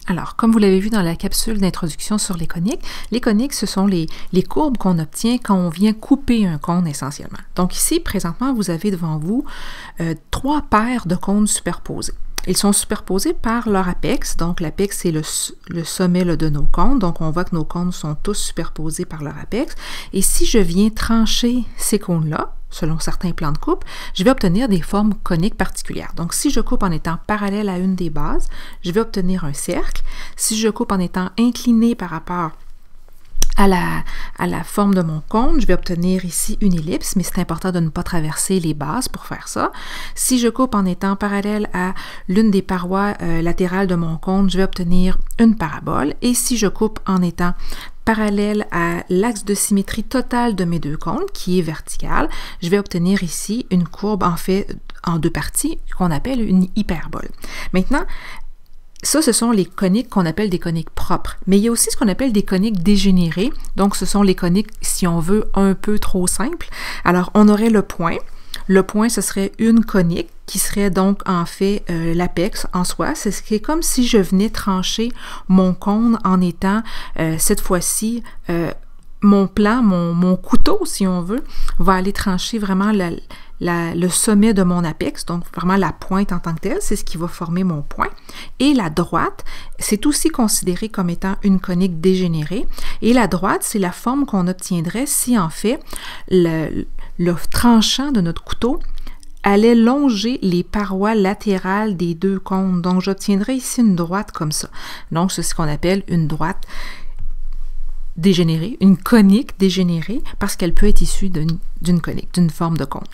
Alors, comme vous l'avez vu dans la capsule d'introduction sur les coniques, ce sont les courbes qu'on obtient quand on vient couper un cône essentiellement. Donc ici, présentement, vous avez devant vous 3 paires de cônes superposés. Ils sont superposés par leur apex, donc l'apex c'est le sommet là, de nos cônes, donc on voit que nos cônes sont tous superposés par leur apex. Et si je viens trancher ces cônes-là, selon certains plans de coupe, je vais obtenir des formes coniques particulières. Donc, si je coupe en étant parallèle à une des bases, je vais obtenir un cercle. Si je coupe en étant incliné par rapport à la forme de mon cône, je vais obtenir ici une ellipse, mais c'est important de ne pas traverser les bases pour faire ça. Si je coupe en étant parallèle à l'une des parois latérales de mon cône, je vais obtenir une parabole. Et si je coupe en étant parallèle à l'axe de symétrie totale de mes deux cônes, qui est vertical, je vais obtenir ici une courbe en fait en 2 parties qu'on appelle une hyperbole. Maintenant, ça, ce sont les coniques qu'on appelle des coniques propres. Mais il y a aussi ce qu'on appelle des coniques dégénérées. Donc, ce sont les coniques, si on veut, un peu trop simples. Alors, on aurait le point. Le point, ce serait une conique qui serait donc en fait l'apex en soi. C'est ce qui est comme si je venais trancher mon cône en étant cette fois-ci mon plan, mon couteau, si on veut, va aller trancher vraiment le sommet de mon apex, donc vraiment la pointe en tant que telle, c'est ce qui va former mon point. Et la droite, c'est aussi considéré comme étant une conique dégénérée. Et la droite, c'est la forme qu'on obtiendrait si en fait le tranchant de notre couteau allait longer les parois latérales des deux cônes. Donc, j'obtiendrai ici une droite comme ça. Donc, c'est ce qu'on appelle une droite dégénérée, une conique dégénérée, parce qu'elle peut être issue d'une conique, d'une forme de cône.